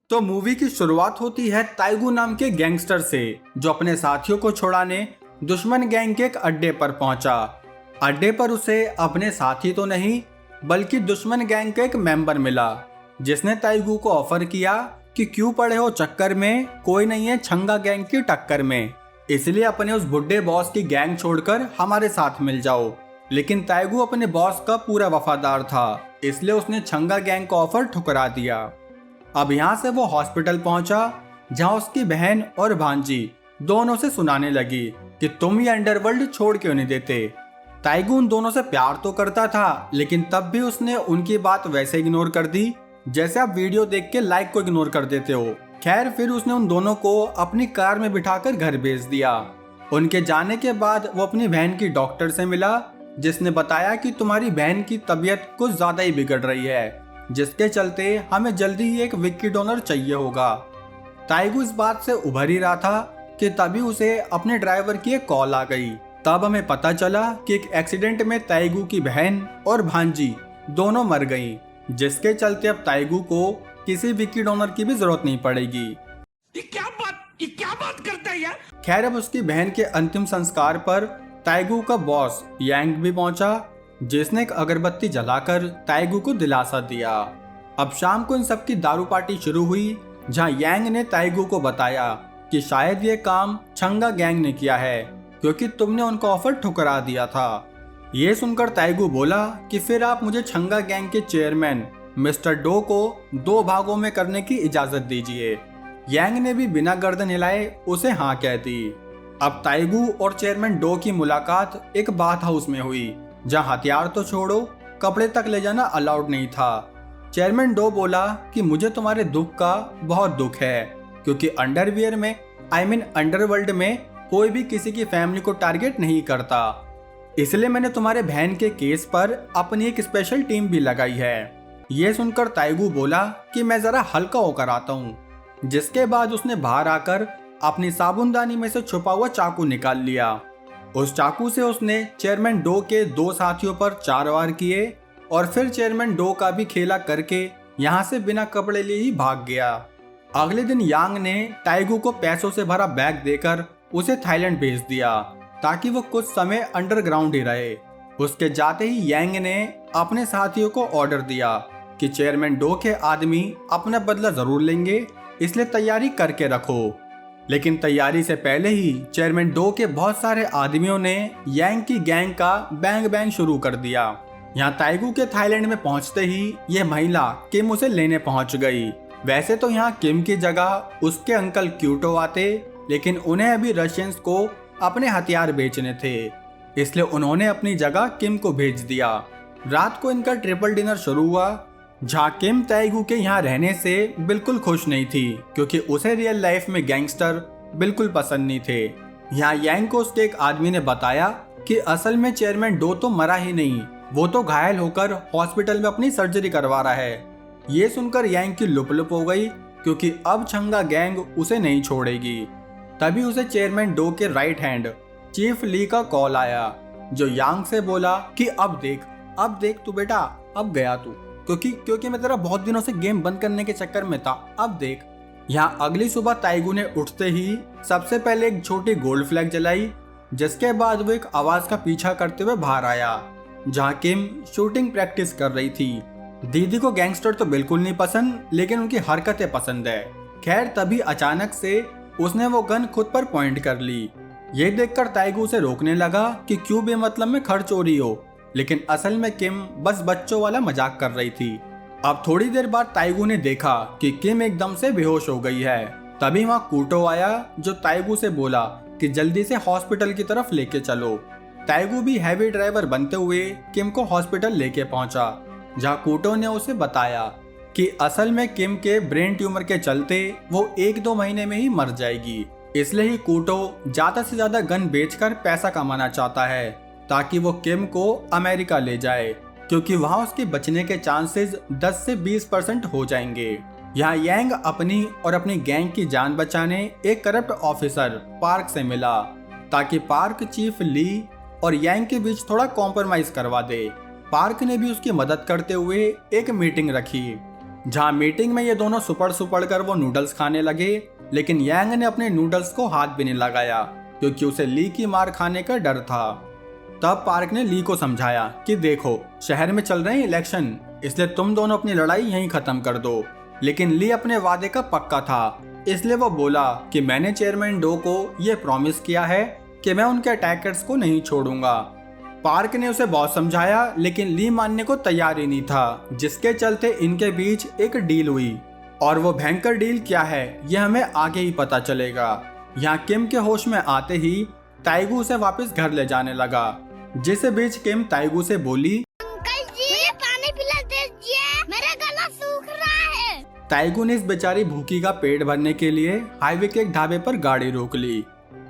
तो मूवी की शुरुआत होती है ताइगू नाम के गैंगस्टर से, जो अपने साथियों को छुड़ाने दुश्मन गैंग के एक अड्डे पर पहुंचा। अड्डे पर उसे अपने साथी तो नहीं बल्कि दुश्मन गैंग का एक मेंबर मिला, जिसने ताइगू को ऑफर किया कि क्यों पड़े हो चक्कर में, कोई नहीं है छंगा गैंग की टक्कर में, इसलिए अपने उस बुड्ढे बॉस की गैंग छोड़कर हमारे साथ मिल जाओ। लेकिन ताइगू अपने बॉस का पूरा वफादार था, इसलिए उसने छंगा गैंग का ऑफर ठुकरा दिया। अब यहाँ से वो हॉस्पिटल पहुंचा, जहाँ उसकी बहन और भांजी दोनों से सुनाने लगी कि तुम ये अंडरवर्ल्ड छोड़ क्यों नहीं देते। ताइगू उन दोनों से प्यार तो करता था, लेकिन तब भी उसने उनकी बात वैसे इग्नोर कर दी जैसे आप वीडियो देख के लाइक को इग्नोर कर देते हो। खैर फिर उसने उन दोनों को अपनी कार में बिठाकर घर भेज दिया। उनके जाने के बाद वो अपनी बहन की डॉक्टर से मिला, जिसने बताया कि तुम्हारी बहन की तबीयत कुछ ज्यादा ही बिगड़ रही है, जिसके चलते हमें जल्दी ही एक विक्की डोनर चाहिए होगा। ताइगू इस बात से उभर ही रहा था कि तभी उसे अपने ड्राइवर की एक कॉल आ गई। तब हमें पता चला कि एक एक्सीडेंट में ताइगू की बहन और भांजी दोनों मर गईं, जिसके चलते अब ताइगू को किसी विक्की डोनर की भी जरूरत नहीं पड़ेगी। ये क्या बात करता है यार। खैर अब उसकी बहन के अंतिम संस्कार पर ताइगू का बॉस यांग भी पहुंचा, जिसने एक अगरबत्ती जलाकर ताइगू को दिलासा दिया। अब शाम को इन सबकी दारू पार्टी शुरू हुई, जहां यांग ने ताइगू को बताया कि शायद ये काम छंगा गैंग ने किया है, क्योंकि तुमने उनका ऑफर ठुकरा दिया था। ये सुनकर ताइगू बोला कि फिर आप मुझे छंगा गैंग के चेयरमैन मिस्टर डो को 2 भागों में करने की इजाजत दीजिए। यांग ने भी बिना गर्दन हिलाए उसे हाँ कह दी। अब ताइगू और चेयरमैन डो की मुलाकात एक बाथ हाउस में हुई, जहां हथियार तो छोड़ो कपड़े तक ले जाना अलाउड नहीं था। चेयरमैन डो बोला कि मुझे तुम्हारे दुख का बहुत दुख है, क्योंकि अंडरवियर में अंडरवर्ल्ड में कोई भी किसी की फैमिली को टारगेट नहीं करता, इसलिए मैंने तुम्हारे बहन के केस पर अपनी एक स्पेशल टीम भी लगाई है। ये सुनकर ताइगू बोला कि मैं जरा हल्का होकर आता हूँ, जिसके बाद उसने बाहर आकर अपनी साबुनदानी में से छुपा हुआ चाकू निकाल लिया। उस चाकू से उसने चेयरमैन डो के 2 साथियों पर 4 वार किए और फिर चेयरमैन डो का भी खेला करके यहाँ से बिना कपड़े लिए ही भाग गया। अगले दिन यांग ने ताइगू को पैसों से भरा बैग देकर उसे थाईलैंड भेज दिया, ताकि वो कुछ समय अंडरग्राउंड ही रहे। उसके जाते ही यांग ने अपने साथियों को ऑर्डर दिया कि चेयरमैन डो के आदमी अपना बदला जरूर लेंगे, इसलिए तैयारी करके रखो। लेकिन तैयारी से पहले ही चेयरमैन डो के बहुत सारे आदमियों ने यांग की गैंग का बैंग बैंग शुरू कर दिया। यहाँ ताइगू के थाईलैंड में पहुंचते ही यह महिला किम उसे लेने पहुंच गई। वैसे तो यहाँ किम की जगह उसके अंकल क्यूटो आते, लेकिन उन्हें अभी रशियंस को अपने हथियार बेचने थे, इसलिए उन्होंने अपनी जगह किम को भेज दिया। रात को इनका ट्रिपल डिनर शुरू हुआ, जहाँ किम ताइगू के यहाँ रहने से बिल्कुल खुश नहीं थी, क्योंकि उसे रियल लाइफ में गैंगस्टर बिल्कुल पसंद नहीं थे। यहाँ यांग को उसके एक आदमी ने बताया कि असल में चेयरमैन डो तो मरा ही नहीं, वो तो घायल होकर हॉस्पिटल में अपनी सर्जरी करवा रहा है। ये सुनकर यांग की लुप हो गई, क्योंकि अब छंगा गैंग उसे नहीं छोड़ेगी। तभी उसे चेयरमैन डो के राइट हैंड चीफ ली का कॉल आया, जो यांग से बोला कि अब देख तू बेटा, अब गया तू, क्योंकि मैं तेरा बहुत दिनों से गेम बंद करने के चक्कर में था, अब देख। यहाँ अगली सुबह ताइगू ने उठते ही सबसे पहले एक छोटी गोल्ड फ्लैग जलाई, जिसके बाद वो एक आवाज का पीछा करते हुए बाहर आया, जहाँ किम शूटिंग प्रैक्टिस कर रही थी। दीदी को गैंगस्टर तो बिल्कुल नहीं पसंद, लेकिन उनकी हरकतें पसंद है। खैर तभी अचानक से उसने वो गन खुद पर पॉइंट कर ली। ये देखकर ताइगू उसे रोकने लगा कि क्यों बेमतलब में खर्च हो रही हो, लेकिन असल में किम बस बच्चों वाला मजाक कर रही थी। अब थोड़ी देर बाद ताइगू ने देखा कि किम एकदम से बेहोश हो गई है। तभी वहाँ कूटो आया, जो ताइगू से बोला कि जल्दी से हॉस्पिटल की तरफ लेके चलो। ताइगू भी हैवी ड्राइवर बनते हुए किम को हॉस्पिटल लेके पहुंचा, जहाँ कूटो ने उसे बताया कि असल में किम के ब्रेन ट्यूमर के चलते वो 1-2 महीने में ही मर जाएगी, इसलिए ही कूटो ज्यादा से ज्यादा गन बेचकर पैसा कमाना चाहता है, ताकि वो किम को अमेरिका ले जाए, क्योंकि वहां उसके बचने के चांसेस 10 से 20% हो जाएंगे। यहाँ यांग अपनी और अपनी गैंग की जान बचाने एक करप्ट ऑफिसर पार्क से मिला, ताकि पार्क चीफ ली और यांग के बीच थोड़ा कॉम्प्रोमाइज करवा दे। पार्क ने भी उसकी मदद करते हुए एक मीटिंग रखी। जहाँ मीटिंग में ये दोनों सुपड़ कर वो नूडल्स खाने लगे, लेकिन यांग ने अपने नूडल्स को हाथ भी नहीं लगाया क्योंकि उसे ली की मार खाने का डर था। तब पार्क ने ली को समझाया कि देखो, शहर में चल रहे हैं इलेक्शन, इसलिए तुम दोनों अपनी लड़ाई यहीं खत्म कर दो। लेकिन ली अपने वादे का पक्का था, इसलिए वो बोला कि मैंने चेयरमैन डो को ये प्रॉमिस किया है कि मैं उनके अटैकर्स को नहीं छोड़ूंगा। पार्क ने उसे बहुत समझाया, लेकिन ली मानने को तैयार ही नहीं था, जिसके चलते इनके बीच एक डील हुई। और वो भयंकर डील क्या है यह हमें आगे ही पता चलेगा। यहाँ किम के होश में आते ही ताइगू उसे वापस घर ले जाने लगा, जिस बीच किम ताइगू से बोली, अंकल जी मुझे पानी पिला दीजिए, मेरा गला सूख रहा है। ताइगू ने इस बेचारी भूखी का पेट भरने के लिए हाईवे के एक ढाबे पर गाड़ी रोक ली,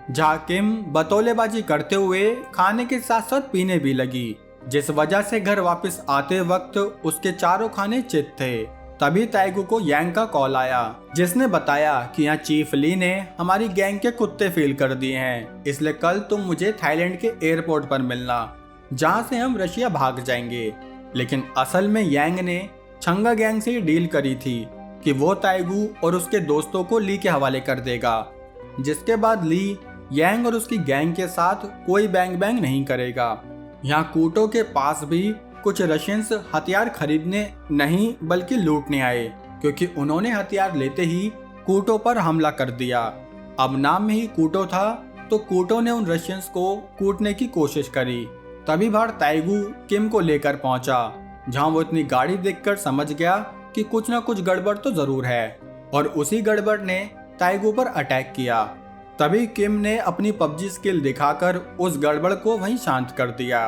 जहाँ किम बतौलेबाजी करते हुए खाने के साथ साथ पीने भी लगी, जिस वजह से घर वापस आते वक्त उसके चारों खाने चित थे। तभी ताइगू को यांग का कॉल आया, जिसने बताया कि यहाँ चीफ ली ने हमारी गैंग के कुत्ते फेल कर दिए हैं, इसलिए कल तुम मुझे थाईलैंड के एयरपोर्ट पर मिलना, जहाँ से हम रशिया भाग जाएंगे। लेकिन असल में यांग ने छंगा गैंग से डील करी थी कि वो ताइगू और उसके दोस्तों को ली के हवाले कर देगा, जिसके बाद ली यांग और उसकी गैंग के साथ कोई बैंग नहीं करेगा। यहाँ कूटो के पास भी कुछ रशियंस हथियार खरीदने नहीं बल्कि लूटने आए, क्योंकि उन्होंने हथियार लेते ही कूटो पर हमला कर दिया। अब नाम में ही कूटो था, तो कूटो ने उन रशियंस को कूटने की कोशिश करी। तभी बाहर ताइगू किम को लेकर पहुंचा, जहां वो इतनी गाड़ी देखकर समझ गया कि कुछ ना कुछ गड़बड़ तो जरूर है, और उसी गड़बड़ ने ताइगू पर अटैक किया। तभी किम ने अपनी पबजी स्किल दिखाकर उस गड़बड़ को वहीं शांत कर दिया।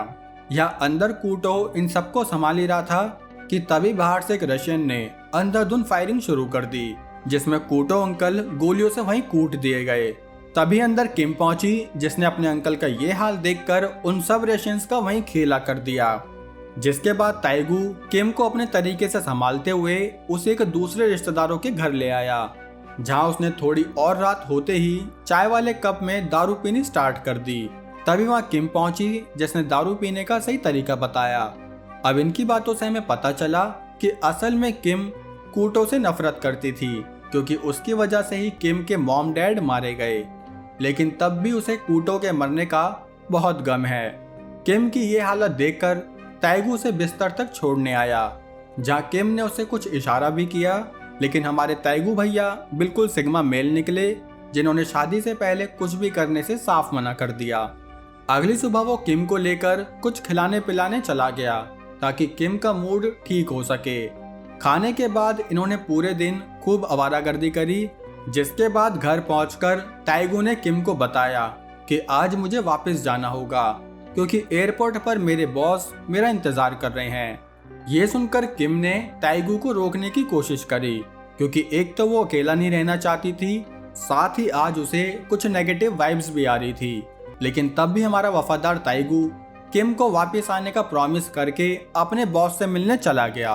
या अंदर कूटो इन सबको संभाल ही रहा था कि तभी बाहर से एक रशियन ने अंधाधुंध फायरिंग शुरू कर दी, जिसमें कूटो अंकल गोलियों से वहीं कूट दिए गए। तभी अंदर किम पहुंची, जिसने अपने अंकल का ये हाल देखकर उन सब रशियंस का वहीं खेला कर दिया। जिसके बाद ताइगू किम को अपने तरीके से संभालते हुए उसे एक दूसरे रिश्तेदारों के घर ले आया, जहां उसने थोड़ी और रात होते ही चाय वाले कप में दारू पीनी स्टार्ट कर दी। तभी वहां किम पहुंची, जिसने दारू पीने का सही तरीका बताया। अब इनकी बातों से हमें पता चला कि असल में किम कूटो से नफरत करती थी, क्योंकि उसकी वजह से ही किम के मॉम डैड मारे गए। लेकिन तब भी उसे कूटो के मरने का बहुत गम है। किम की ये हालत देखकर ताइगू उसे बिस्तर तक छोड़ने आया, जहां किम ने उसे कुछ इशारा भी किया, लेकिन हमारे ताइगू भैया बिल्कुल सिग्मा मेल निकले, जिन्होंने शादी से पहले कुछ भी करने से साफ मना कर दिया। अगली सुबह वो किम को लेकर कुछ खिलाने पिलाने चला गया, ताकि किम का मूड ठीक हो सके। खाने के बाद इन्होंने पूरे दिन खूब आवारागर्दी करी, जिसके बाद घर पहुंचकर ताइगू ने किम को बताया कि आज मुझे वापस जाना होगा, क्योंकि एयरपोर्ट पर मेरे बॉस मेरा इंतजार कर रहे हैं। ये सुनकर किम ने ताइगू को रोकने की कोशिश करी, क्योंकि एक तो वो अकेला नहीं रहना चाहती थी, साथ ही आज उसे कुछ नेगेटिव वाइब्स भी आ रही थी। लेकिन तब भी हमारा वफादार ताइगू किम को वापस आने का प्रॉमिस करके अपने बॉस से मिलने चला गया।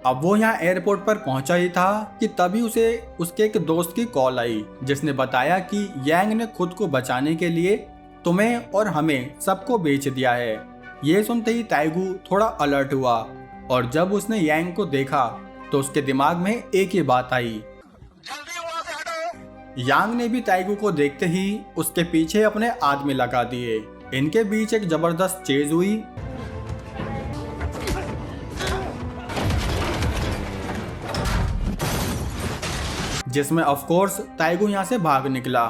अब वो यहाँ एयरपोर्ट पर पहुंचा ही था कि तभी उसे उसके एक दोस्त की कॉल आई, जिसने बताया कि यांग ने खुद को बचाने के लिए तुम्हें और हमें सबको बेच दिया है। ये सुनते ही ताइगू थोड़ा अलर्ट हुआ, और जब उसने यांग को देखा तो उसके दिमाग में एक ही बात आई। यांग ने भी ताइगू को देखते ही उसके पीछे अपने आदमी लगा दिए। इनके बीच एक जबरदस्त चेज हुई, जिसमें ऑफ कोर्स ताइगू यहाँ से भाग निकला।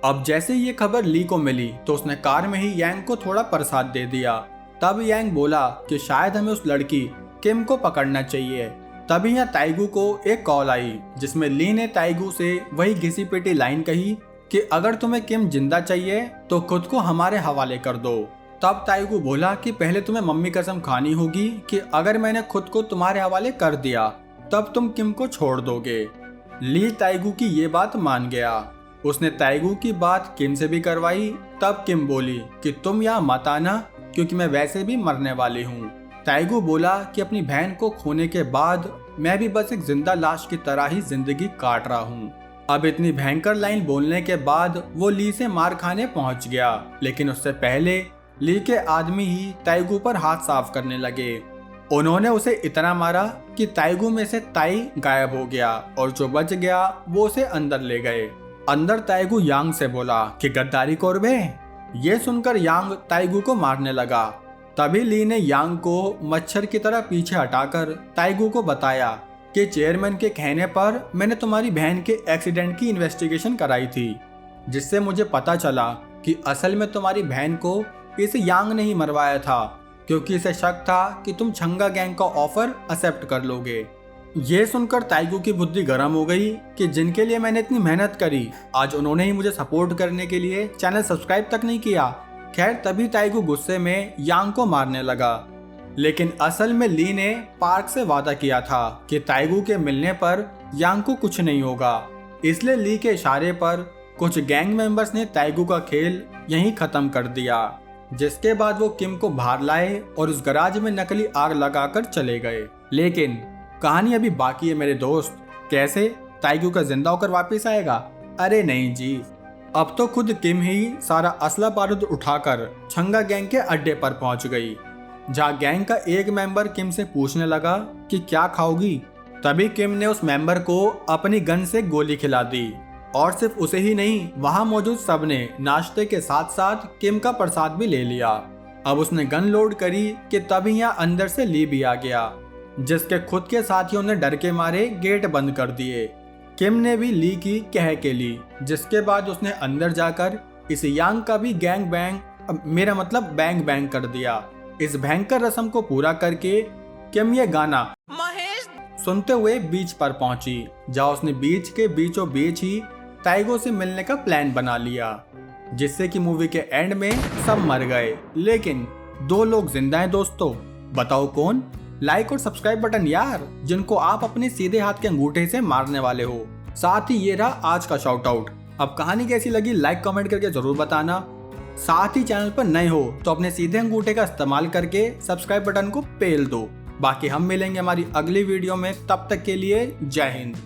अब जैसे ये खबर ली को मिली तो उसने कार में ही यांग को थोड़ा प्रसाद दे दिया। तब यांग बोला कि शायद हमें उस लड़की किम को पकड़ना चाहिए। तभी यहाँ ताइगू को एक कॉल आई, जिसमें ली ने ताइगू से वही घिसी पिटी लाइन कही कि अगर तुम्हें किम जिंदा चाहिए तो खुद को हमारे हवाले कर दो। तब ताइगू बोला कि पहले तुम्हें मम्मी कसम खानी होगी कि अगर मैंने खुद को तुम्हारे हवाले कर दिया तब तुम किम को छोड़ दोगे। ली ताइगू की ये बात मान गया। उसने ताइगू की बात किम से भी करवाई। तब किम बोली कि तुम यहाँ मत आना, क्योंकि मैं वैसे भी मरने वाली हूँ। ताइगू बोला कि अपनी बहन को खोने के बाद मैं भी बस एक जिंदा लाश की तरह ही जिंदगी काट रहा हूँ। अब इतनी भयंकर लाइन बोलने के बाद वो ली से मार खाने पहुंच गया, लेकिन उससे पहले ली के आदमी ही ताइगू पर हाथ साफ करने लगे उन्होंने उसे इतना मारा कि ताइगू में से ताई गायब हो गया और जो बच गया वो उसे अंदर ले गए। अंदर ताइगू यांग से बोला कि गद्दारी कोरबे। ये सुनकर यांग ताइगू को मारने लगा। तभी ली ने यांग को मच्छर की तरह पीछे हटाकर ताइगू को बताया कि चेयरमैन के कहने पर मैंने तुम्हारी बहन के एक्सीडेंट की इन्वेस्टिगेशन कराई थी, जिससे मुझे पता चला कि असल में तुम्हारी बहन को इस यांग ने ही मरवाया था, क्योंकि इसे शक था कि तुम छंगा गैंग का ऑफर एक्सेप्ट कर लोगे। ये सुनकर ताइगू की बुद्धि गर्म हो गई कि जिनके लिए मैंने इतनी मेहनत करी, आज उन्होंने ही मुझे सपोर्ट करने के लिए चैनल सब्सक्राइब तक नहीं किया। खैर, तभी ताइगू गुस्से में यांग को मारने लगा। लेकिन असल में ली ने पार्क से वादा किया था कि ताइगू के मिलने पर यांग को कुछ नहीं होगा, इसलिए ली के इशारे पर कुछ गैंग मेंबर्स ने ताइगू का खेल यहीं खत्म कर दिया। जिसके बाद वो किम को बाहर लाए और उस गराज में नकली आग लगाकर चले गए। लेकिन कहानी अभी बाकी है मेरे दोस्त। कैसे ताइगू का जिंदा होकर वापस आएगा? अरे नहीं जी, अब तो खुद किम ही सारा असला बारूद उठाकर छंगा गैंग के अड्डे पर पहुंच गई, जहां गैंग का एक मेंबर किम से पूछने लगा कि क्या खाओगी। तभी किम ने उस मेंबर को अपनी गन से गोली खिला दी और सिर्फ उसे ही नहीं, वहां मौजूद सबने नाश्ते के साथ साथ किम का प्रसाद भी ले लिया। अब उसने गन लोड करी कि तभी यहाँ अंदर से ली भी आ गया, जिसके खुद के साथियों ने डर के मारे गेट बंद कर दिए। किम ने भी ली की कह के ली, जिसके बाद उसने अंदर जाकर इस यांग का भी गैंग बैंग, मेरा मतलब बैंग बैंग कर दिया। इस भयंकर रस्म को पूरा करके किम ये गाना महेश सुनते हुए बीच पर पहुंची, जहां उसने बीच के बीचों बीच ही ताइगू से मिलने का प्लान बना लिया, जिससे कि मूवी के एंड में सब मर गए, लेकिन 2 लोग जिंदा हैं दोस्तों। बताओ कौन? लाइक और सब्सक्राइब बटन यार, जिनको आप अपने सीधे हाथ के अंगूठे से मारने वाले हो। साथ ही ये रहा आज का शाउट आउट। अब कहानी कैसी लगी लाइक कमेंट करके जरूर बताना। साथ ही चैनल पर नए हो तो अपने सीधे अंगूठे का इस्तेमाल करके सब्सक्राइब बटन को पेल दो। बाकी हम मिलेंगे हमारी अगली वीडियो में, तब तक के लिए जय हिंद।